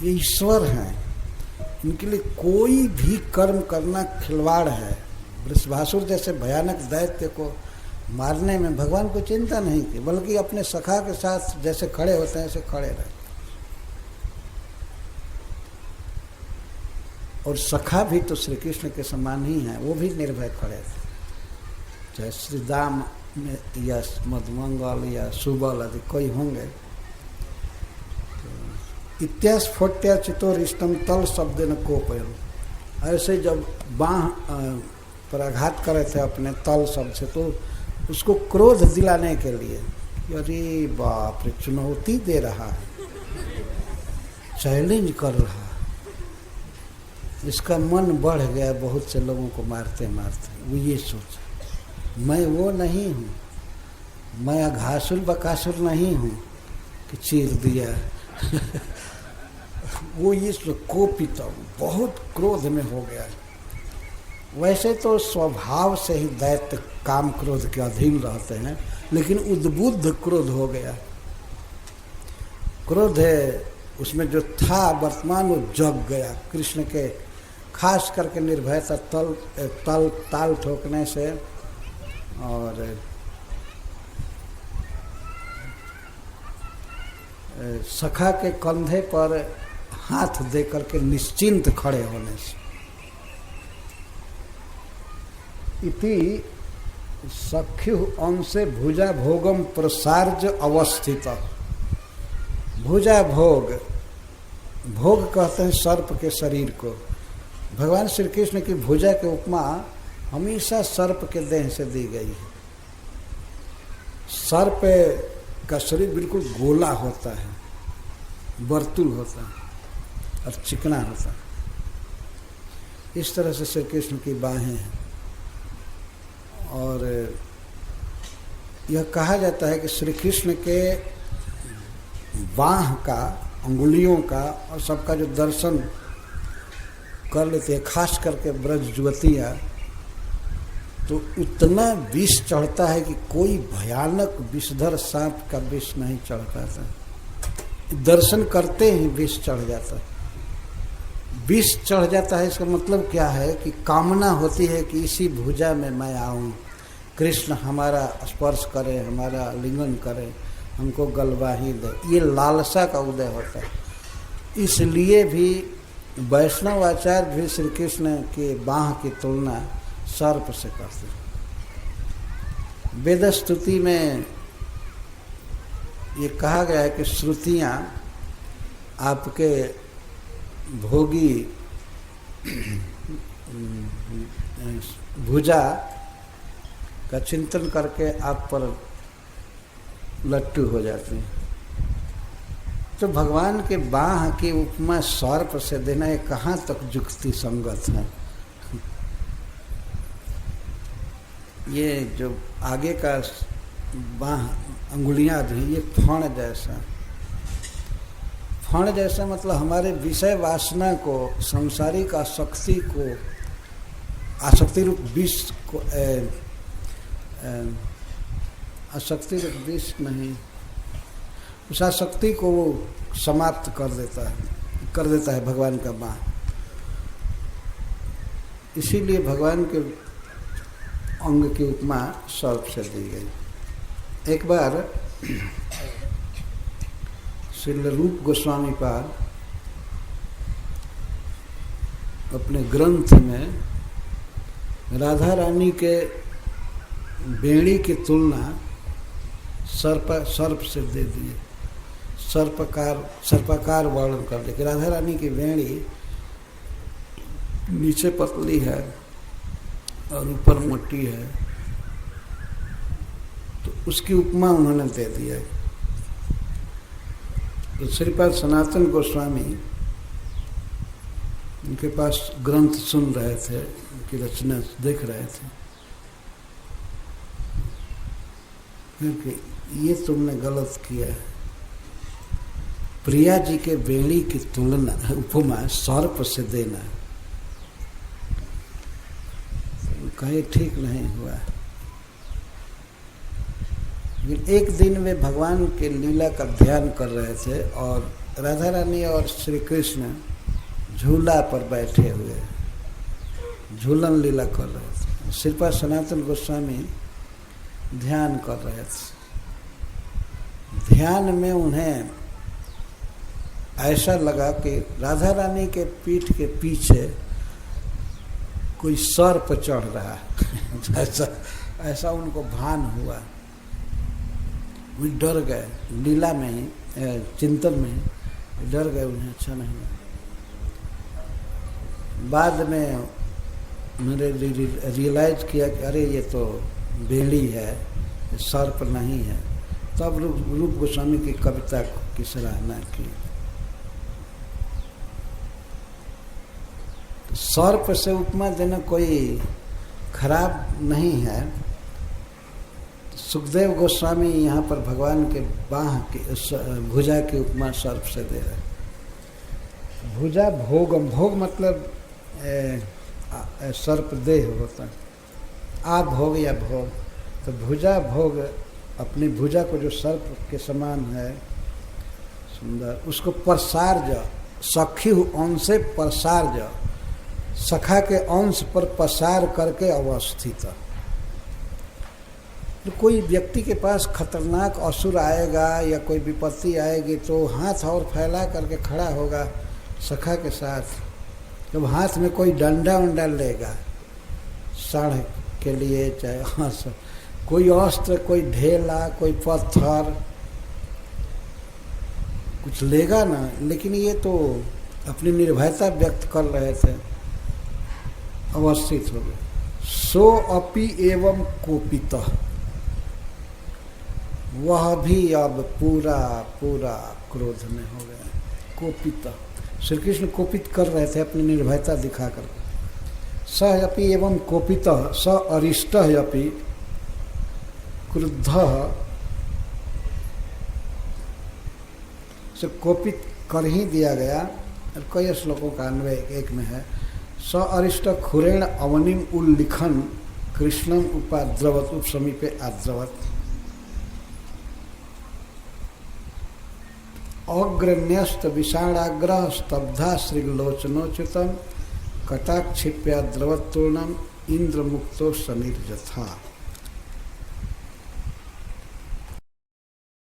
ये ईश्वर हैं, इनके लिए कोई भी कर्म करना खिलवाड़ है। वृषभासुर जैसे भयानक दैत्य को मारने में भगवान को चिंता नहीं थी, बल्कि अपने सखा के साथ जैसे खड़े होते हैं ऐसे खड़े रहते। और सखा भी तो श्री कृष्ण के समान ही हैं, वो भी निर्भय खड़े थे, चाहे श्री दाम या मधुमंगल या सुबल आदि कोई होंगे। इत्यास्फोट्या चितोरिष्टम तल शब्द न कोपयम, ऐसे जब बाँह पर आघात करे थे अपने तल शब्द से, तो उसको क्रोध दिलाने के लिए, अरे बाप रे, चुनौती दे रहा है, चैलेंज कर रहा है, इसका मन बढ़ गया बहुत से लोगों को मारते मारते। वो ये सोच, मैं वो नहीं हूँ, मैं अघासुर बकासुर नहीं हूँ कि चीर दिया। वो ये कोपित बहुत क्रोध में हो गया। वैसे तो स्वभाव से ही दैत्य काम क्रोध के अधीन रहते हैं, लेकिन उद्बुद्ध क्रोध हो गया। क्रोध है उसमें जो था वर्तमान, वो जग गया। कृष्ण के खास करके निर्भयता ताल ठोकने से और सखा के कंधे पर हाथ दे करके निश्चिंत खड़े होने से। इति सख्यु अंशे भुजा भोगम प्रसार्ज अवस्थित। भुजा भोग, भोग कहते हैं सर्प के शरीर को। भगवान श्री कृष्ण की भुजा के उपमा हमेशा सर्प के देह से दी गई है। सर्प का शरीर बिल्कुल गोला होता है, वर्तुल होता है और चिकना होता है। इस तरह से श्री कृष्ण की बाहें हैं। और यह कहा जाता है कि श्री कृष्ण के बाह का, अंगुलियों का और सबका जो दर्शन कर लेते हैं, खास करके ब्रज युवतियाँ, तो उतना विष चढ़ता है कि कोई भयानक विषधर सांप का विष नहीं चढ़ पाता। दर्शन करते ही विष चढ़ जाता है। विष चढ़ जाता है, इसका मतलब क्या है कि कामना होती है कि इसी भुजा में मैं आऊं, कृष्ण हमारा स्पर्श करे, हमारा लिंगन करे, हमको गलवाही दे। ये लालसा का उदय होता है। इसलिए भी वैष्णव आचार्य भी श्री कृष्ण के बाह की तुलना सर्प से करते हैं। वेद स्तुति में ये कहा गया है कि श्रुतियाँ आपके भोगी भुजा का चिंतन करके आप पर लट्टू हो जाती हैं। तो भगवान के बाह की उपमा सर्प से देना, ये कहाँ तक जुक्ति संगत है। ये जो आगे का बाह अंगुलियां भी, ये फण जैसा मतलब हमारे विषय वासना को, सांसारिक आसक्ति को, आसक्ति रूप विष को, आसक्ति रूप विष नहीं, उस आसक्ति को वो समाप्त कर देता है भगवान का बाण। इसीलिए भगवान के अंग की उपमा सर्प से दी गई। एक बार श्रील रूप गोस्वामी पाद अपने ग्रंथ में राधा रानी के बेड़ी की तुलना सर्प से दे दिए। सर्पाकार वर्णन कर दे कि राधा रानी की बेड़ी नीचे पतली है और ऊपर मोटी है, तो उसकी उपमा उन्होंने दे दिया। तो श्रीपाद सनातन गोस्वामी उनके पास ग्रंथ सुन रहे थे, उनकी रचना देख रहे थे, क्योंकि ये तुमने गलत किया है। प्रिया जी के बेड़ी की तुलना, उपमा सर्प से देना, कहीं ठीक नहीं हुआ। लेकिन एक दिन वे भगवान के लीला का ध्यान कर रहे थे और राधा रानी और श्री कृष्ण झूला पर बैठे हुए झूलन लीला कर रहे थे। श्रीपाद सनातन गोस्वामी ध्यान कर रहे थे। ध्यान में उन्हें ऐसा लगा कि राधा रानी के पीठ के पीछे कोई सर्प चढ़ रहा है ऐसा उनको भान हुआ। वो डर गए, लीला में ही चिंतन में ही डर गए, उन्हें अच्छा नहीं लगा। बाद में मैंने रियलाइज किया कि अरे ये तो बेड़ी है, सर्प नहीं है। तब रूप गोस्वामी की कविता की सराहना की। सर्प से उपमा देना कोई खराब नहीं है। सुखदेव गोस्वामी यहाँ पर भगवान के बाह की भुजा की उपमा सर्प से दे रहे। भुजा भोगम, भोग मतलब सर्प देह होता है, आ भोग या भोग। तो भुजा भोग, अपनी भुजा को जो सर्प के समान है सुंदर, उसको प्रसार्य, सखी अंश से प्रसार्य, सखा के अंश पर प्रसार करके अवस्थित। तो कोई व्यक्ति के पास खतरनाक असुर आएगा या कोई विपत्ति आएगी तो हाथ और फैला करके खड़ा होगा सखा के साथ। जब हाथ में कोई डंडा वंडा लेगा साढ़ के लिए, चाहे हाथ कोई अस्त्र, कोई ढेला, कोई पत्थर कुछ लेगा ना, लेकिन ये तो अपनी निर्भयता व्यक्त कर रहे थे, अवस्थित हो गए। सो अपि एवं कोपितः, वह भी अब पूरा पूरा क्रोध में हो गया। कोपितः, श्री कृष्ण कोपित कर रहे थे अपनी निर्भयता दिखाकर। स अपि एवं कोपितः स अरिष्टः अपि क्रुद्धः, से कोपित कर ही दिया गया। और कई श्लोकों का अन्वय एक में है। स अरिष्ट खुरेण अवनिम उल्लिखन कृष्णम उपाद्रवत उपसमीपे आद्रवत। अग्रन्यस्त विषाणाग्रह स्तब्धा श्रीलोचनोच्युतम कटाक्षिप्या द्रवत्पूर्णम इंद्रमुक्तो सनिर्जथा।